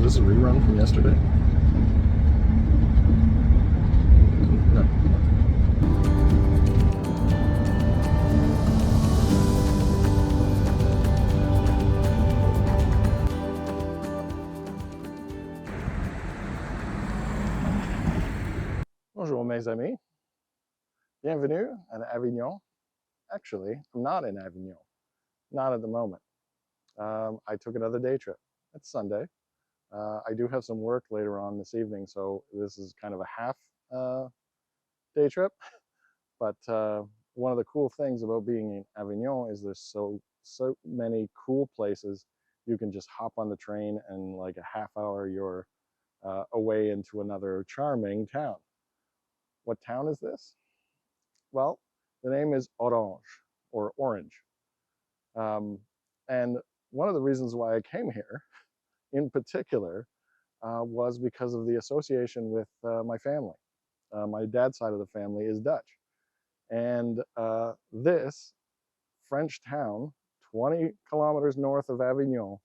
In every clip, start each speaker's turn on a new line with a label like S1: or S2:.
S1: this a rerun from yesterday? No. Bonjour mes amis. Bienvenue à Avignon. Actually, I'm not in Avignon. Not at the moment. I took another day trip. It's Sunday. I do have some work later on this evening, so this is kind of a half day trip. But one of the cool things about being in Avignon is there's so many cool places. You can just hop on the train and like a half hour you're away into another charming town. What town is this? Well, the name is Orange, or Orange. And one of the reasons why I came here in particular was because of the association with my family. My dad's side of the family is Dutch. And this French town, 20 kilometers north of Avignon,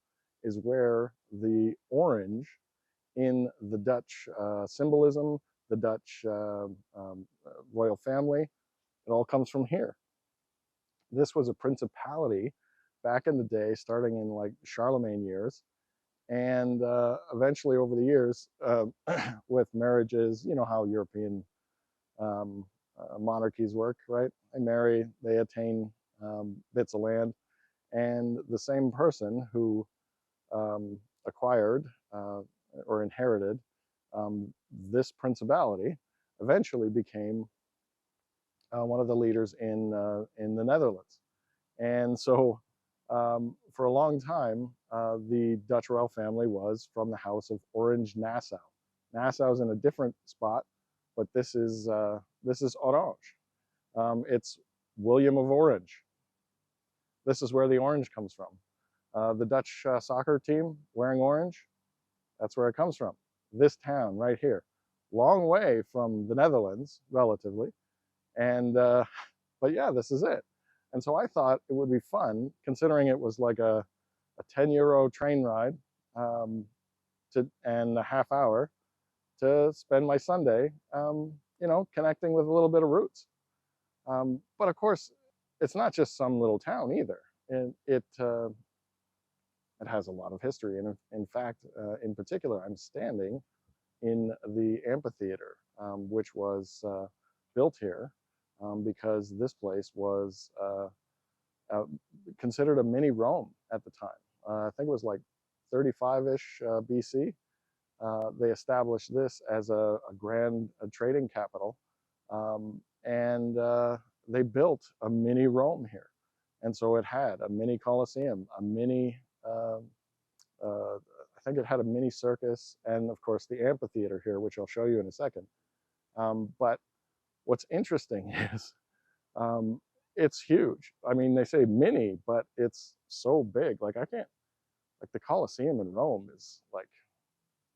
S1: is where the orange in the Dutch symbolism, the Dutch royal family, it all comes from here. This was a principality back in the day, starting in like Charlemagne years. And eventually over the years, with marriages, you know how European monarchies work, right? They marry, they attain bits of land, and the same person who acquired or inherited this principality eventually became one of the leaders in the Netherlands. And so for a long time, the Dutch royal family was from the House of Orange-Nassau. Nassau's in a different spot, but this is Orange. It's William of Orange. This is where the orange comes from. The Dutch soccer team wearing orange, that's where it comes from. This town right here. Long way from the Netherlands, relatively. And, but yeah, this is it. And so I thought it would be fun, considering it was like a 10 euro train ride and a half hour, to spend my Sunday, you know, connecting with a little bit of roots. But of course, it's not just some little town either. It has a lot of history. And in fact, in particular, I'm standing in the amphitheatre, which was built here because this place was considered a mini Rome at the time. I think it was like 35-ish BC. They established this as a grand trading capital, and they built a mini Rome here. And so it had a mini Colosseum, a mini, I think it had a mini circus, and of course the amphitheater here, which I'll show you in a second. But what's interesting is it's huge. I mean, they say mini, but it's so big. Like I can't, like the Colosseum in Rome is like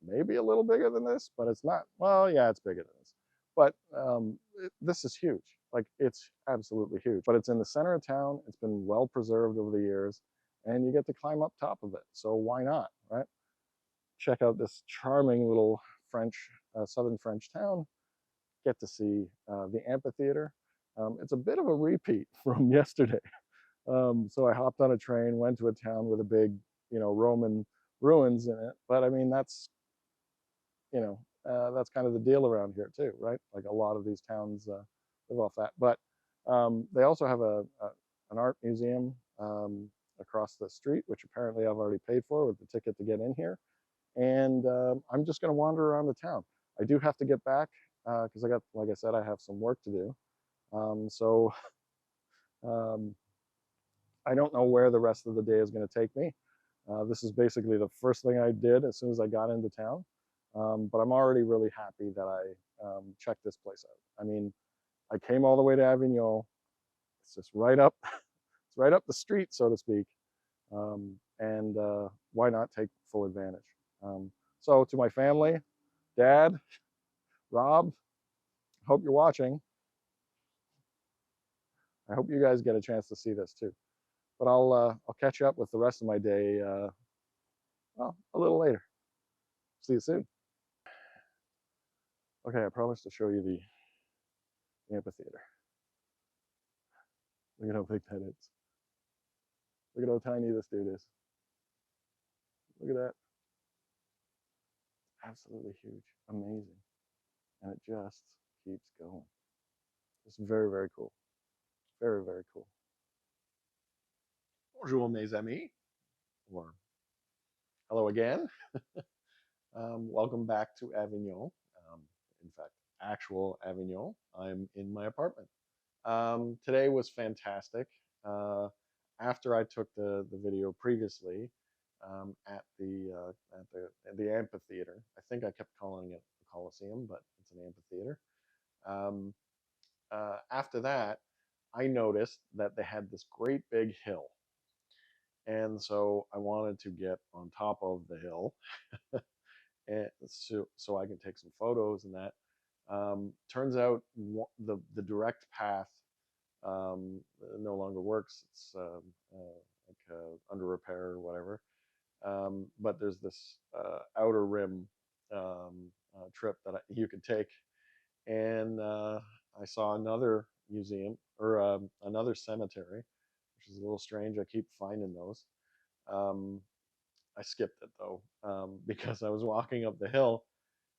S1: maybe a little bigger than this, but it's not. Well, yeah, it's bigger than this. But this is huge. Like it's absolutely huge. But it's in the center of town. It's been well preserved over the years, and you get to climb up top of it. So why not, right? Check out this charming little French, southern French town. Get to see the amphitheater. It's a bit of a repeat from yesterday. So I hopped on a train, went to a town with a big, you know, Roman ruins in it. But I mean, that's, you know, that's kind of the deal around here too, right? Like a lot of these towns live off that. But they also have an art museum across the street, which apparently I've already paid for with the ticket to get in here. And I'm just going to wander around the town. I do have to get back because I got, like I said, I have some work to do. So I don't know where the rest of the day is going to take me. This is basically the first thing I did as soon as I got into town. But I'm already really happy that I checked this place out. I mean, I came all the way to Avignon. It's just right up, it's right up the street, so to speak. And why not take full advantage? So to my family, Dad, Rob, hope you're watching. I hope you guys get a chance to see this too. But I'll catch you up with the rest of my day well, a little later. See you soon. Okay, I promised to show you the amphitheater. Look at how big that is. Look at how tiny this dude is. Look at that. Absolutely huge. Amazing. And it just keeps going. It's very, very cool. Very, very cool. Bonjour, mes amis. Or hello again. Welcome back to Avignon. In fact, actual Avignon. I'm in my apartment. Today was fantastic. After I took the video previously at the amphitheater, I think I kept calling it the Coliseum, but it's an amphitheater. Um, After that, I noticed that they had this great big hill, and so I wanted to get on top of the hill, and so I can take some photos and that. Turns out the direct path no longer works. It's like under repair or whatever. But there's this outer rim trip that you could take, and I saw another museum or another cemetery, which is a little strange. I keep finding those. Um, I skipped it though because I was walking up the hill,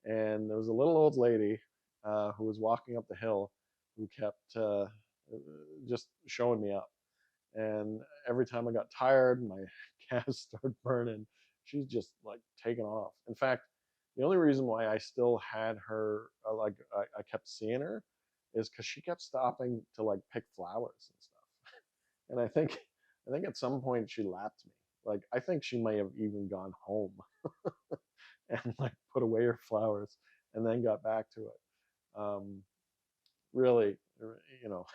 S1: and there was a little old lady who was walking up the hill who kept just showing me up. And every time I got tired, my gas started burning. She's just like taking off. In fact, the only reason why I still had her, I kept seeing her, is because she kept stopping to like pick flowers and stuff. And I think at some point she lapped me. Like I think she may have even gone home and like put away her flowers and then got back to it. Um, Really, you know,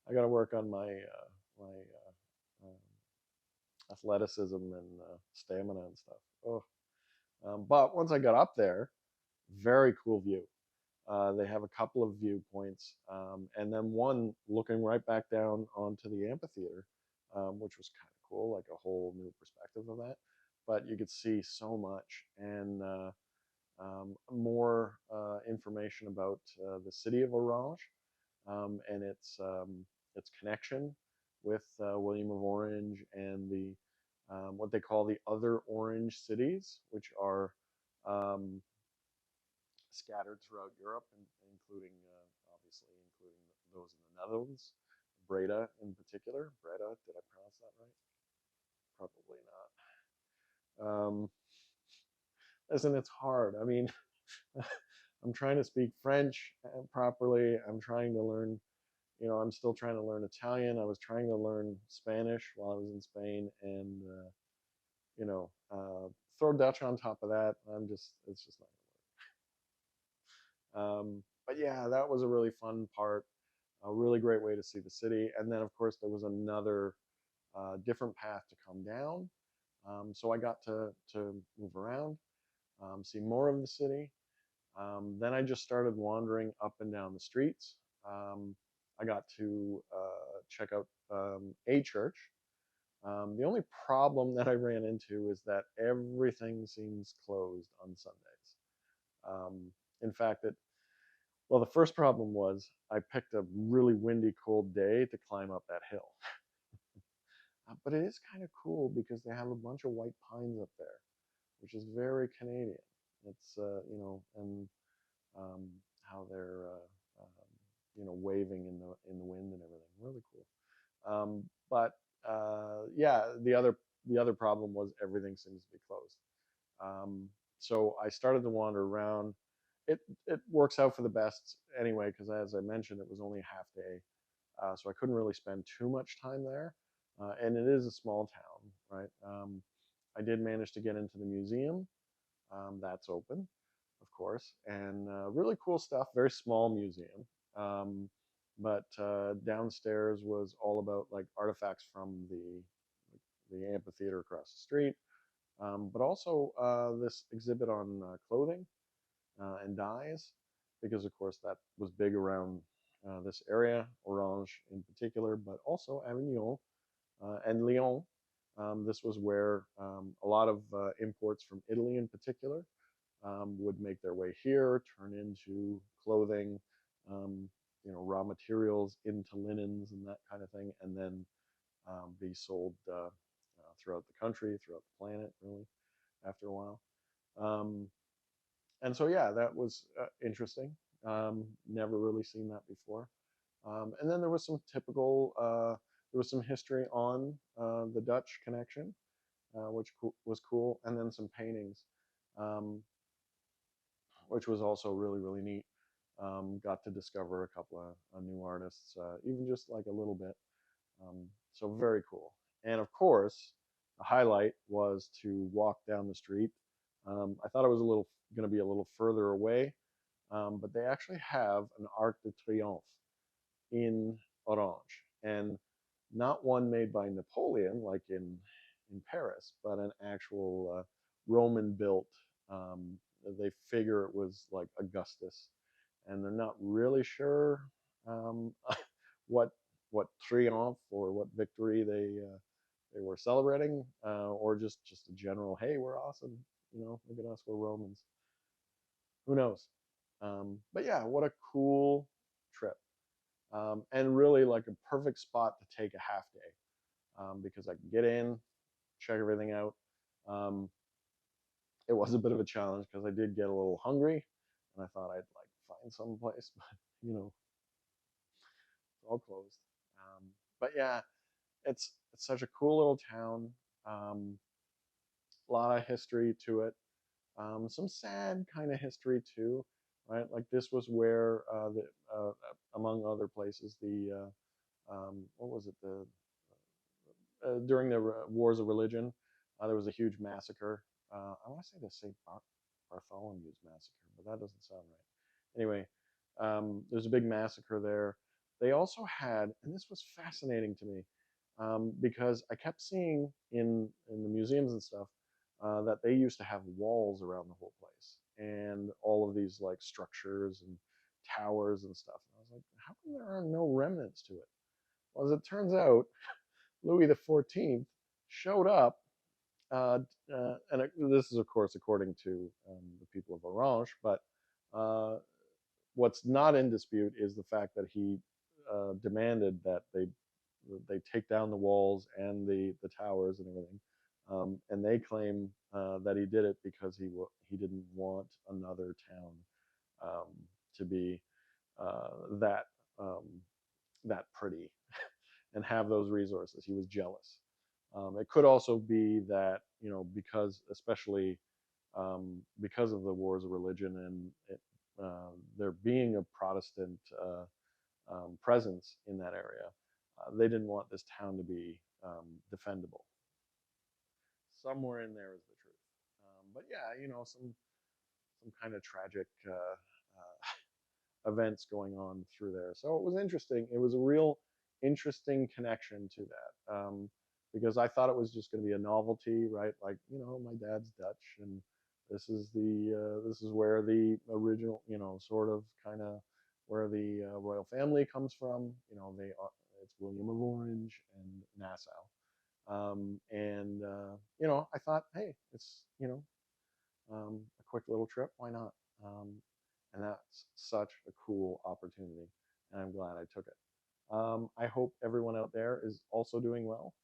S1: I got to work on my athleticism and stamina and stuff. Oh. But once I got up there, very cool view. They have a couple of viewpoints, and then one looking right back down onto the amphitheater, which was kind of cool, like a whole new perspective of that. But you could see so much and more information about the city of Orange and its connection with William of Orange and the what they call the other Orange cities, which are um, scattered throughout Europe, including obviously including those in the Netherlands, Breda in particular. Breda, did I pronounce that right? Probably not. Listen, it's hard. I mean, I'm trying to speak French properly. I'm trying to learn, I'm still trying to learn Italian. I was trying to learn Spanish while I was in Spain, and you know, throw Dutch on top of that. It's just not gonna work. But yeah, that was a really fun part. A really great way to see the city. And then, of course, there was another different path to come down. So I got to move around, see more of the city. Then I just started wandering up and down the streets. I got to check out a church. The only problem that I ran into is that everything seems closed on Sundays. In fact, well, the first problem was I picked a really windy, cold day to climb up that hill. But it is kind of cool because they have a bunch of white pines up there, which is very Canadian. It's and um, how they're waving in the wind and everything. Really cool. But yeah, the other problem was everything seems to be closed. So I started to wander around. It works out for the best anyway because as I mentioned, it was only a half day, so I couldn't really spend too much time there. And it is a small town, right? I did manage to get into the museum. That's open, of course, and really cool stuff. Very small museum. But downstairs was all about like artifacts from the amphitheater across the street, but also this exhibit on clothing and dyes, because of course that was big around this area, Orange in particular, but also Avignon and Lyon. This was where a lot of imports from Italy in particular would make their way here, turn into clothing, um, raw materials into linens and that kind of thing, and then be sold throughout the country, throughout the planet, really, after a while. Um, and so, yeah, that was interesting. Never really seen that before. And then there was some there was some history on the Dutch connection, which was cool, and then some paintings, um, which was also really, really neat. Got to discover a couple of new artists, even just like a little bit. So very cool. And of course, the highlight was to walk down the street. I thought it was going to be a little further away, but they actually have an Arc de Triomphe in Orange, and not one made by Napoleon like in Paris, but an actual Roman built. Um, they figure it was like Augustus, and they're not really sure um, what what triomphe or what victory they were celebrating, or just a general, hey, we're awesome, look at us, we're Romans. Who knows? But yeah, what a cool trip, and really like a perfect spot to take a half day, because I can get in, check everything out. Um, it was a bit of a challenge because I did get a little hungry, and I thought I'd like find some place, but it's all closed. But yeah, it's such a cool little town. A lot of history to it. Some sad kind of history too, right? Like this was where among other places, what was it, the during the wars of religion, there was a huge massacre. I want to say the St. Bartholomew's massacre, but that doesn't sound right. Anyway, there's a big massacre there. They also had, and this was fascinating to me, because I kept seeing in the museums and stuff that they used to have walls around the whole place and all of these like structures and towers and stuff. And I was like, how come there are no remnants to it? Well, as it turns out, Louis XIV showed up, and this is, of course, according to the people of Orange, but uh, what's not in dispute is the fact that he demanded that they take down the walls and the towers and everything, and they claim that he did it because he didn't want another town um, to be that um, that pretty and have those resources. He was jealous. It could also be that because especially because of the wars of religion and there being a Protestant presence in that area, they didn't want this town to be defendable. Somewhere in there is the truth. But yeah, some kind of tragic events going on through there. So it was interesting. It was a real interesting connection to that, because I thought it was just going to be a novelty, right? Like my dad's Dutch, and this is where the original, sort of kind of where the royal family comes from. It's William of Orange and Nassau, and I thought, hey, it's a quick little trip. Why not? Um, and that's such a cool opportunity, and I'm glad I took it. I hope everyone out there is also doing well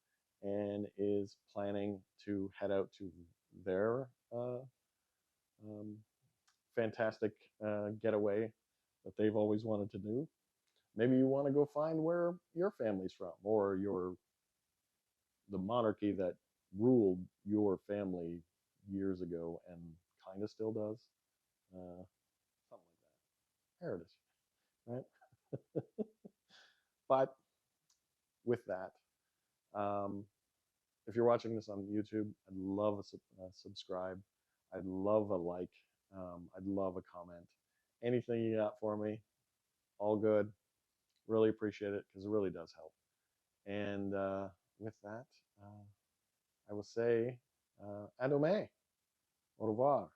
S1: and is planning to head out to their um, fantastic getaway that they've always wanted to do. Maybe you want to go find where your family's from, or the monarchy that ruled your family years ago and kind of still does. Something like that. Heritage, right? But with that, um, if you're watching this on YouTube, I'd love a subscribe. I'd love a like. I'd love a comment. Anything you got for me, all good. Really appreciate it because it really does help. And with that, I will say, à demain. Au revoir.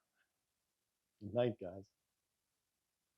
S1: Good night, guys.